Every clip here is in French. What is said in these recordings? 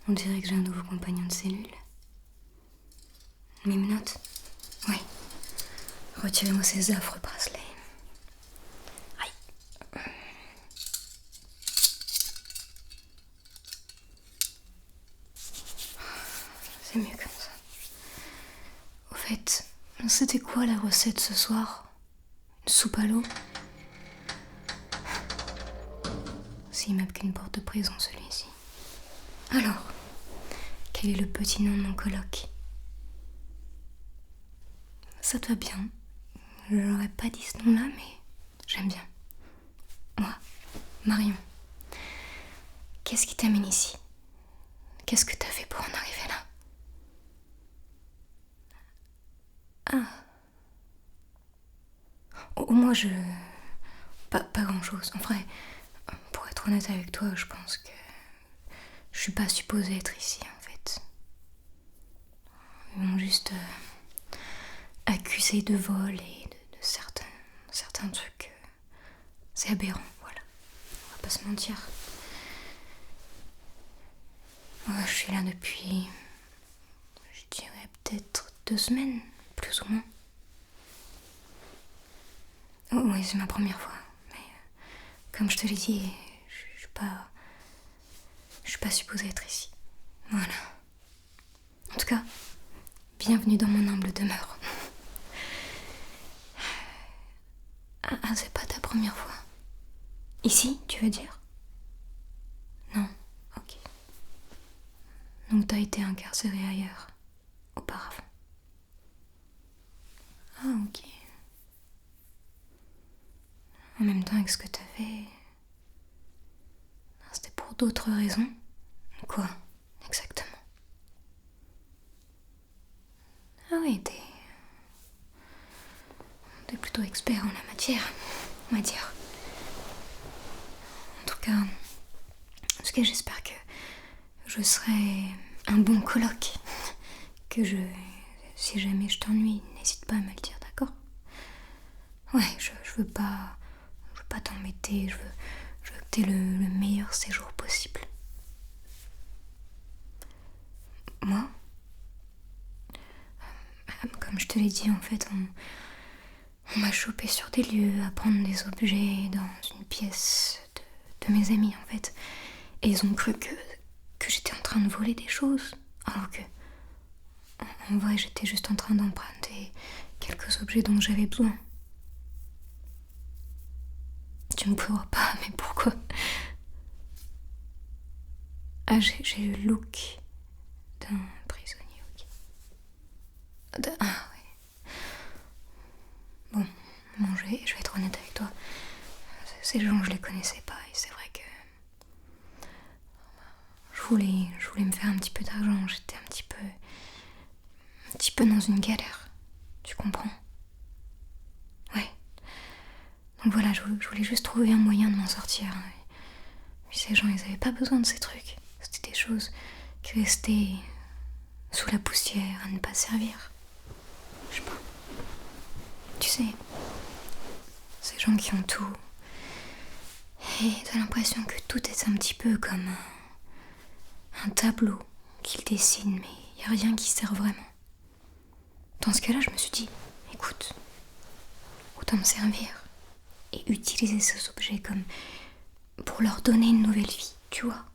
On dirait que j'ai un nouveau compagnon de cellule. Mes menottes? Oui. Retirez-moi ces affreux bracelets. Aïe. C'est mieux comme ça. Au fait, c'était quoi la recette ce soir? Une soupe à l'eau? S'il m'a qu'une porte de prison celui-ci. Alors, quel est le petit nom de mon coloc? Ça te va bien. Je n'aurais pas dit ce nom-là, mais j'aime bien. Moi, Marion. Qu'est-ce qui t'amène ici? Qu'est-ce que t'as fait pour en arriver là? Ah. Au moins, Pas grand-chose. En vrai, pour être honnête avec toi, je pense que je suis pas supposée être ici, en fait. Ils m'ont juste accusé de vol et de certains trucs. C'est aberrant, voilà. On va pas se mentir. Ouais, je suis là depuis, je dirais peut-être 2 semaines, plus ou moins. Oh, oui, c'est ma première fois. Mais comme je te l'ai dit, je suis pas supposée être ici. Voilà. En tout cas, bienvenue dans mon humble demeure. Ah, c'est pas ta première fois. Ici, tu veux dire? Non, ok. Donc t'as été incarcérée ailleurs, auparavant. Ah, ok. En même temps avec ce que t'as fait, c'était pour d'autres raisons. Quoi, exactement? Ah oui, t'es plutôt expert en la matière, on va dire. En tout cas, j'espère que je serai un bon coloc. Si jamais je t'ennuie, n'hésite pas à me le dire, d'accord? Ouais, je veux pas t'embêter, je veux que t'aies le meilleur séjour possible. Moi, comme je te l'ai dit, en fait, on m'a chopé sur des lieux à prendre des objets dans une pièce de mes amis, en fait. Et ils ont cru que j'étais en train de voler des choses, alors que, en vrai, j'étais juste en train d'emprunter quelques objets dont j'avais besoin. Tu ne pourras pas, mais pourquoi? Ah, j'ai le look d'un prisonnier, ok. Ah, oui. Bon, je vais être honnête avec toi. Ces gens, je les connaissais pas, et c'est vrai que je voulais me faire un petit peu d'argent. J'étais un petit peu dans une galère. Tu comprends? Ouais. Donc voilà, je voulais juste trouver un moyen de m'en sortir. Puis ces gens, ils avaient pas besoin de ces trucs. C'était des choses qui restaient sous la poussière à ne pas servir. Je sais pas. Tu sais, ces gens qui ont tout. Et t'as l'impression que tout est un petit peu comme un tableau qu'ils dessinent, mais y a rien qui sert vraiment. Dans ce cas-là, je me suis dit, écoute, autant me servir et utiliser ces objets comme pour leur donner une nouvelle vie, tu vois.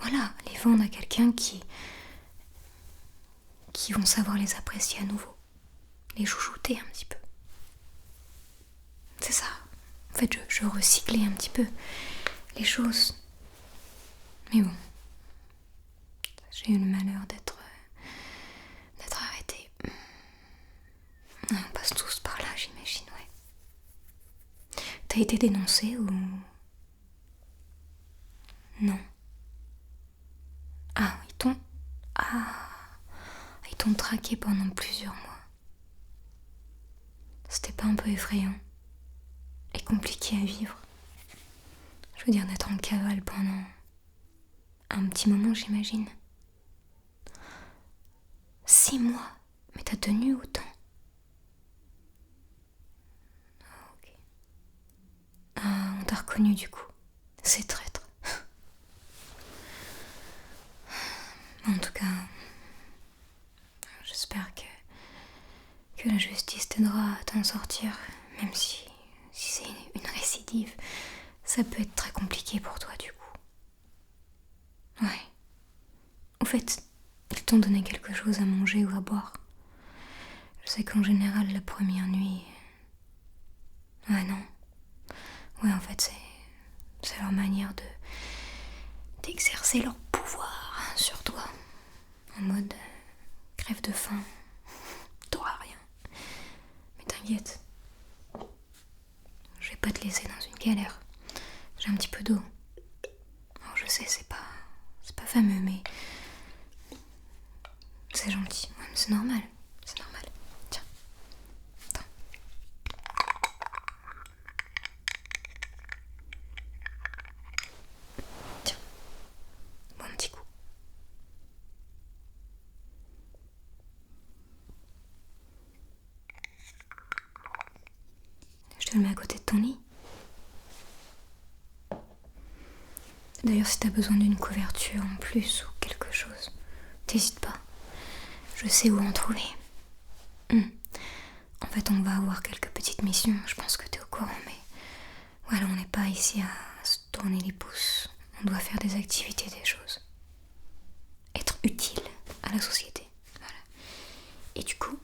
Voilà, les vendre à quelqu'un qui vont savoir les apprécier à nouveau, les chouchouter un petit peu. C'est ça. En fait, je recyclais un petit peu les choses. Mais bon, j'ai eu le malheur d'être arrêtée. On passe tous par là, j'imagine, ouais. T'as été dénoncée ou... Non. Ah, ils t'ont traqué pendant plusieurs mois. C'était pas un peu effrayant et compliqué à vivre? Je veux dire, d'être en cavale pendant un petit moment, j'imagine. 6 mois? Mais t'as tenu autant? Ok. Ah, on t'a reconnu du coup. C'est traître. t'en sortir, même si c'est une récidive, ça peut être très compliqué pour toi du coup. Ouais. Au fait, ils t'ont donné quelque chose à manger ou à boire. Je sais qu'en général, la première nuit... Ouais, non. Ouais, en fait, c'est leur manière d'exercer leur pouvoir sur toi. En mode crève de faim, t'auras rien. Mais t'inquiète, je vais pas te laisser dans une galère. J'ai un petit peu d'eau. Alors je sais, c'est pas fameux, mais c'est gentil. Ouais, mais c'est normal. C'est normal. Tiens. Attends. Tiens. Bon, un petit coup. Je te le mets à côté de ton lit. D'ailleurs, si t'as besoin d'une couverture en plus ou quelque chose, t'hésites pas. Je sais où en trouver. En fait, on va avoir quelques petites missions. Je pense que t'es au courant, mais voilà, on n'est pas ici à se tourner les pouces. On doit faire des activités, des choses. Être utile à la société. Voilà. Et du coup,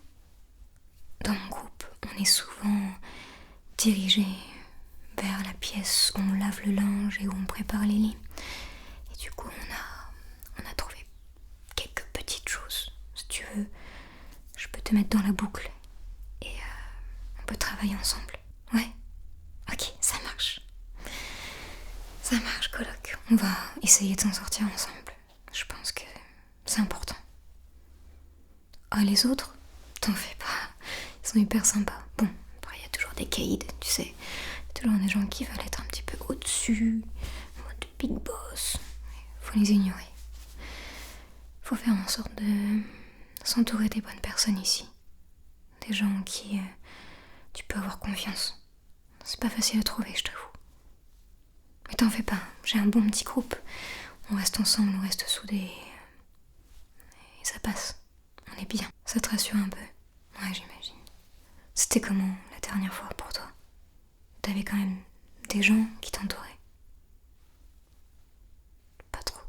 dans mon groupe, on est souvent dirigé vers la pièce où on lave le linge et où on prépare les lits. Et du coup, on a trouvé quelques petites choses. Si tu veux, je peux te mettre dans la boucle et on peut travailler ensemble. Ouais? Ok, ça marche. Ça marche, coloc. On va essayer de s'en sortir ensemble. Je pense que c'est important. Ah, les autres, t'en fais pas. Ils sont hyper sympas. Bon, après, il y a toujours des caïds, tu sais. Il y a toujours des gens qui veulent être un petit peu au-dessus, en mode big boss. Faut les ignorer. Faut faire en sorte de s'entourer des bonnes personnes ici. Des gens en qui tu peux avoir confiance. C'est pas facile à trouver, je t'avoue. Mais t'en fais pas, j'ai un bon petit groupe. On reste ensemble, on reste soudés. Et ça passe. On est bien. Ça te rassure un peu? Ouais, j'imagine. C'était comment la dernière fois pour toi? T'avais quand même des gens qui t'entouraient? Pas trop.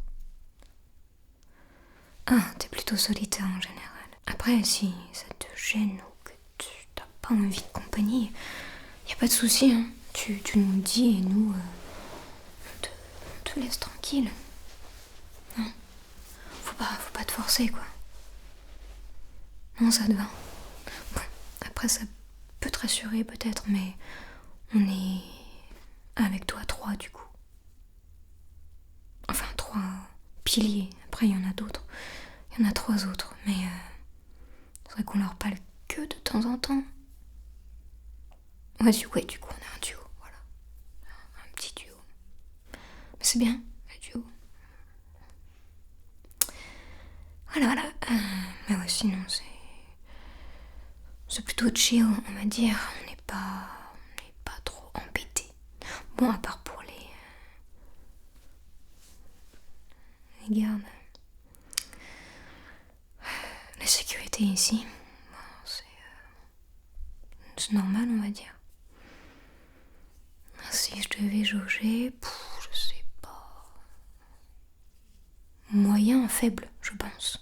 Ah, t'es plutôt solitaire en général. Après, si ça te gêne ou que tu t'as pas envie de compagnie, y a pas de souci, hein. Tu nous dis et nous, on te laisse tranquille. Non, faut pas te forcer, quoi. Non, ça te va. Bon, après, ça peut te rassurer peut-être, mais on est avec toi 3 du coup. Enfin, 3 piliers. Après, il y en a d'autres. Il y en a 3 autres, mais c'est vrai qu'on leur parle que de temps en temps. Ouais, du coup, on a un duo, voilà. Un petit duo. Mais c'est bien, le duo. Voilà. Mais ouais, sinon, c'est plutôt chill, on va dire. On n'est pas trop embêtés. Bon, à part pour les gardes. La sécurité ici, c'est normal, on va dire. Si je devais jauger, je sais pas. Moyen faible, je pense.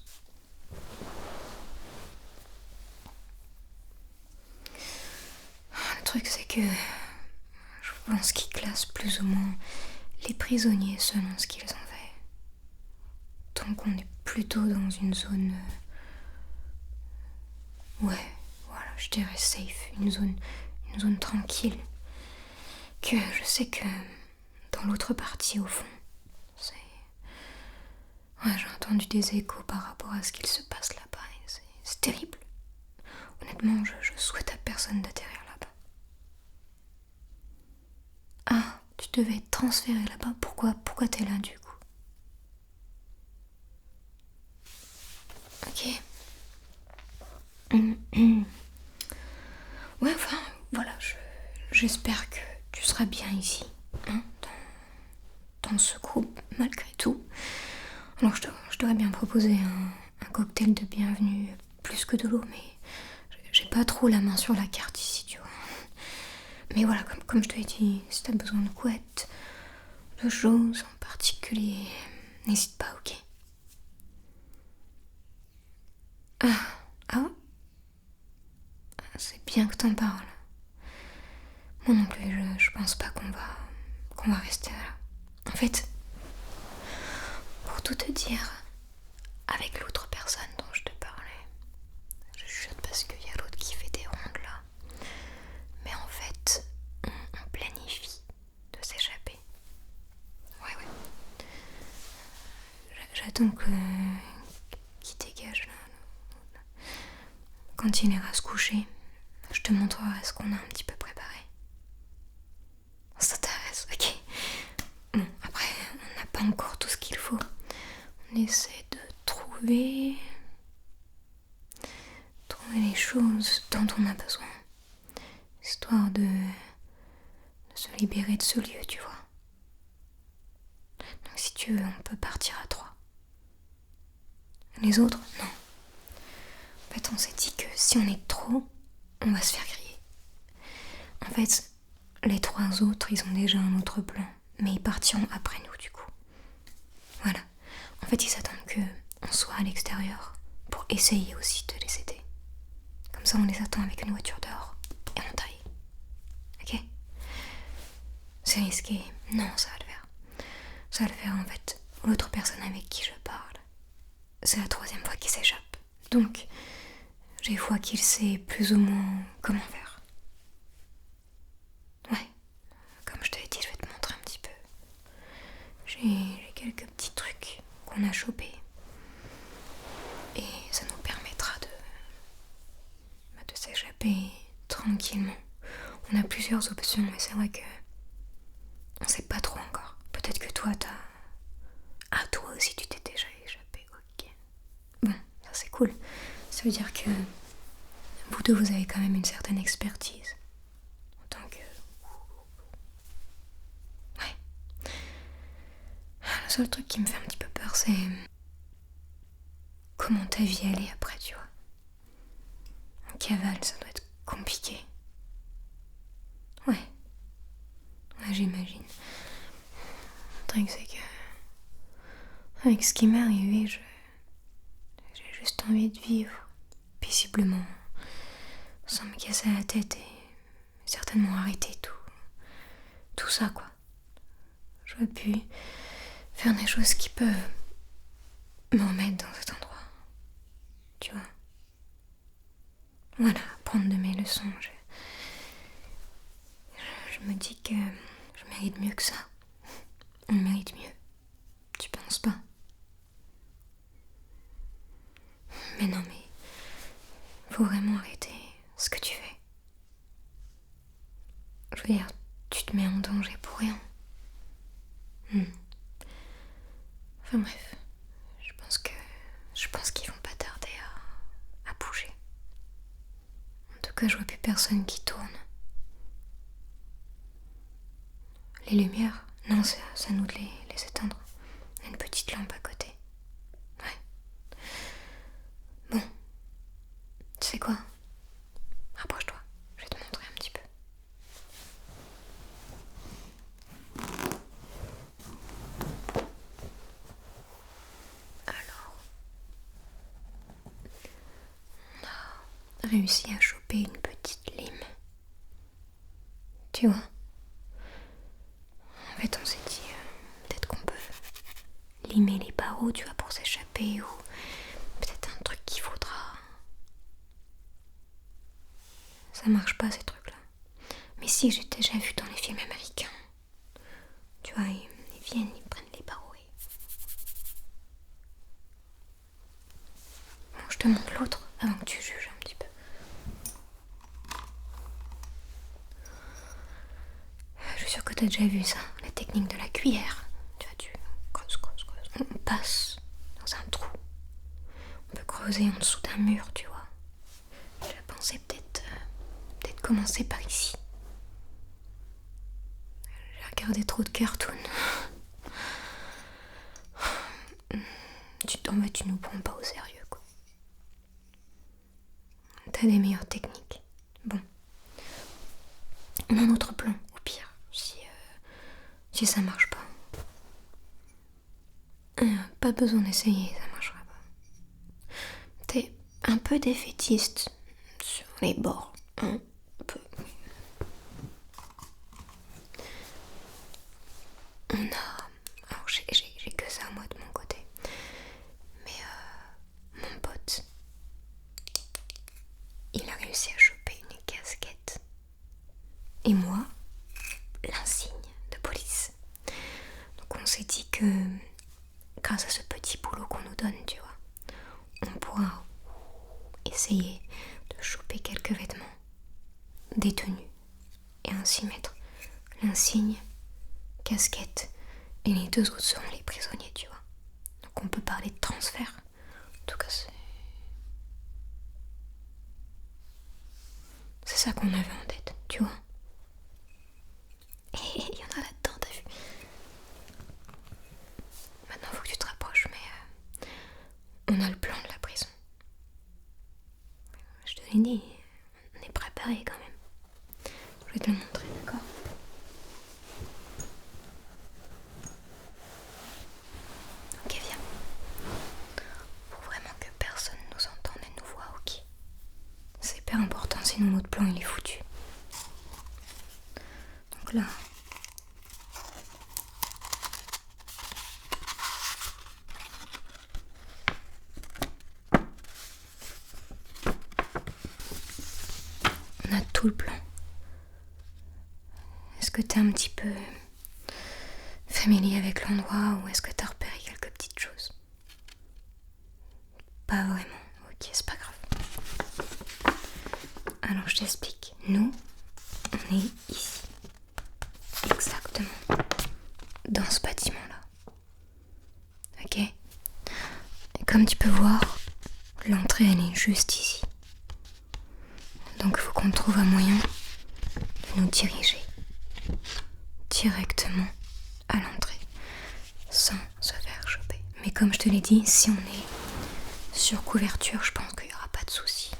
Le truc, c'est que je pense qu'ils classent plus ou moins les prisonniers selon ce qu'ils ont fait. Donc on est plutôt dans une zone... ouais, voilà, je dirais safe, une zone tranquille. Que je sais que dans l'autre partie, au fond, ouais, j'ai entendu des échos par rapport à ce qu'il se passe là-bas et c'est terrible. Honnêtement, je souhaite à personne d'atterrir là-bas. Ah, tu devais être transféré là-bas. Pourquoi t'es là du coup? Ok. Ouais, enfin, voilà, j'espère que tu seras bien ici, hein, dans ce groupe, malgré tout. Alors, je t'aurais bien proposé un cocktail de bienvenue, plus que de l'eau, mais j'ai pas trop la main sur la carte ici, Mais voilà, comme je te l'ai dit, si t'as besoin de couettes, de choses en particulier, n'hésite pas, ok? Ah, c'est bien que t'en parles. Moi non plus, je pense pas qu'on va rester là. En fait, pour tout te dire, avec l'autre personne dont je te parlais, je chuchote parce qu'il y a l'autre qui fait des rondes là. Mais en fait, on planifie de s'échapper. Ouais. J'attends qu'il dégage là. Quand il ira se coucher, je te montrerai ce qu'on a un petit peu préparé. Ça t'intéresse, ok. Bon, après, on n'a pas encore tout ce qu'il faut. On essaie de trouver les choses dont on a besoin, histoire de se libérer de ce lieu, tu vois. Donc si tu veux, on peut partir à 3. Les autres, non. En fait, on s'est dit que si on est trop, on va se faire griller. En fait, les 3 autres, ils ont déjà un autre plan, mais ils partiront après nous, du coup. Voilà. En fait, ils attendent que on soit à l'extérieur pour essayer aussi de les aider. Comme ça, on les attend avec une voiture dehors et on taille. Ok? C'est risqué. Non, ça va le faire. Ça va le faire, en fait. L'autre personne avec qui je parle, c'est la 3e fois qu'il s'échappe. Donc, j'ai foi qu'il sait plus ou moins comment faire. Ouais. Comme je te l'ai dit, je vais te montrer un petit peu. J'ai quelques petits trucs qu'on a chopés. Et ça nous permettra de s'échapper tranquillement. On a plusieurs options, mais c'est vrai que on sait pas trop encore. Peut-être que toi, toi aussi, tu t'es déjà échappé, ok. Bon, ça c'est cool. Ça veut dire que vous deux, vous avez quand même une certaine expertise. En tant que... Ouais. Le seul truc qui me fait un petit peu peur, c'est... comment ta vie allait après, tu vois. En cavale, ça doit être compliqué. Ouais, j'imagine. Le truc, c'est que... avec ce qui m'est arrivé, j'ai juste envie de vivre paisiblement, sans me casser la tête et certainement arrêter tout ça, quoi. J'aurais pu faire des choses qui peuvent me remettre dans cet endroit, tu vois. Voilà, apprendre de mes leçons. Je me dis que je mérite mieux que ça. On mérite mieux. Tu penses pas? Mais non, mais faut vraiment arrêter ce que tu fais. Je veux dire, tu te mets en danger pour rien. Enfin bref, je pense qu'ils vont pas tarder à bouger. En tout cas, je vois plus personne qui tourne. Les lumières, non, c'est à nous de les éteindre. Il y a une petite lampe à côté. Ouais. Bon, tu sais quoi? Rapproche-toi, je vais te montrer un petit peu. Alors, on a réussi à choper une petite lime. Tu vois? En fait, on s'est dit, peut-être qu'on peut limer les barreaux, tu vois, pour s'échapper, ou peut-être un truc qu'il faudra. Ça marche pas, ces trucs-là. Mais si, j'ai déjà vu dans les films américains. Tu vois, ils viennent, ils prennent les barreaux et... Bon, je te montre l'autre avant que tu juges un petit peu. Je suis sûre que t'as déjà vu ça, la technique de la cuillère. Tu vois, tu creuses. On passe dans un trou. On peut creuser en dessous d'un mur, tu vois. J'ai pensé peut-être commencer par ici. J'ai regardé trop de cartoons. Tu nous prends pas au sérieux, quoi. T'as des meilleures techniques. Bon. un autre plan, au pire, si ça marche pas. Pas besoin d'essayer, ça marchera pas. T'es un peu défaitiste sur les bords, un peu. Alors j'ai que ça moi de mon côté. Mais mon pote, il a réussi à choper une casquette. Et moi, l'insigne de police. Donc on s'est dit que grâce à ce petit boulot qu'on nous donne, tu vois, on pourra essayer de choper quelques vêtements, des tenues, et ainsi mettre l'insigne, casquette, et les deux autres seront les prisonniers, tu vois. Donc on peut parler de transfert. En tout cas, c'est ça qu'on avait en tête, tu vois. Et il y en a là-dedans, t'as vu. Maintenant, faut que tu te rapproches, mais on a le plan de la prison. Je te l'ai dit, on est préparé quand même. Je vais te le montrer, d'accord? Ok, viens. Faut vraiment que personne nous entende et nous voit, ok? C'est hyper important, sinon notre plan il est foutu. Donc là, on a tout le plan. Est-ce que t'es un petit peu familier avec l'endroit ou est-ce que t'as repéré quelques petites choses? Pas vraiment, ok, c'est pas grave. Alors je t'explique. Nous, on est ici. Exactement. Dans ce bâtiment-là. Ok? Et comme tu peux voir, l'entrée elle est juste ici. Donc il faut qu'on trouve un moyen de nous diriger directement à l'entrée sans se faire choper. Mais comme je te l'ai dit, si on est sur couverture, je pense qu'il n'y aura pas de souci.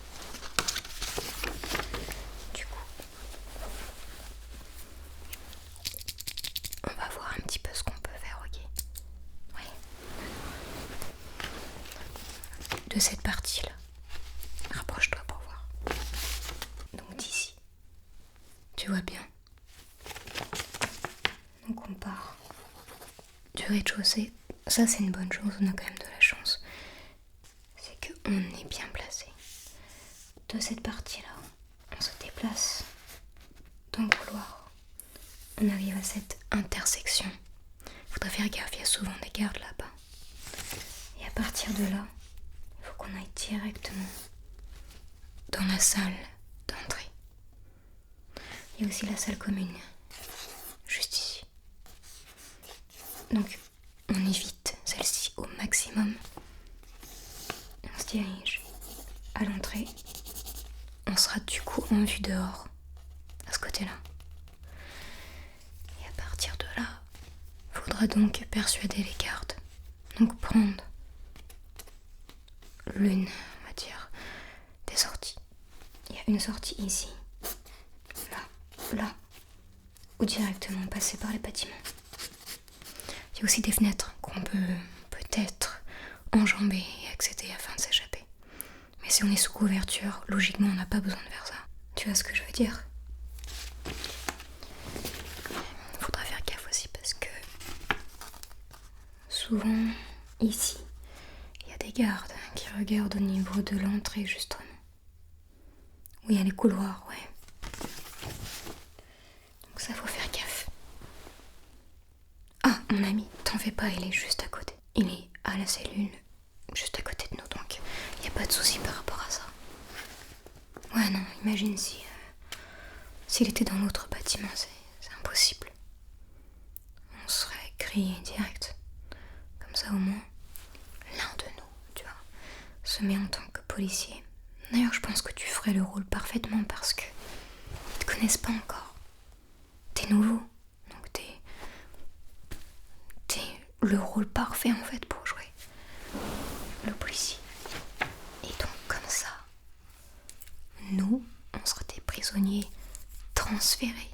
Du coup, on va voir un petit peu ce qu'on peut faire, ok? Oui. De cette partie-là. Rapproche-toi pour voir. Donc d'ici. Tu vois bien. Donc on part du rez-de-chaussée. Ça c'est une bonne chose, on a quand même de la chance. C'est qu'on est bien placé. De cette partie-là, on se déplace dans le couloir. On arrive à cette intersection. Faudrait faire gaffe, il y a souvent des gardes là-bas. Et à partir de là, il faut qu'on aille directement dans la salle d'entrée. Il y a aussi la salle commune, juste ici. Donc, on évite celle-ci au maximum. On se dirige à l'entrée. On sera du coup en vue dehors, à ce côté-là. Et à partir de là, il faudra donc persuader les gardes. Donc prendre l'une, on va dire, des sorties. Il y a une sortie ici, là, ou directement passer par les bâtiments. Il y a aussi des fenêtres qu'on peut peut-être enjamber et accéder afin de s'échapper. Mais si on est sous couverture, logiquement on n'a pas besoin de faire ça. Tu vois ce que je veux dire? Il faudra faire gaffe aussi parce que souvent ici, il y a des gardes qui regardent au niveau de l'entrée justement. Où il y a les couloirs, ouais. Donc ça faut faire gaffe. Ah, mon ami, t'en fais pas, il est juste à côté. Il est à la cellule, juste à côté de nous, donc il n'y a pas de souci par rapport à ça. Ouais, non, imagine s'il était dans l'autre bâtiment, c'est impossible. On serait grillé direct. Comme ça, au moins, l'un de nous, tu vois, se met en tant que policier. D'ailleurs, je pense que tu ferais le rôle parfaitement parce que ils te connaissent pas encore. T'es nouveau, donc t'es le rôle parfait en fait pour jouer le policier. Et donc comme ça, nous, on sera des prisonniers transférés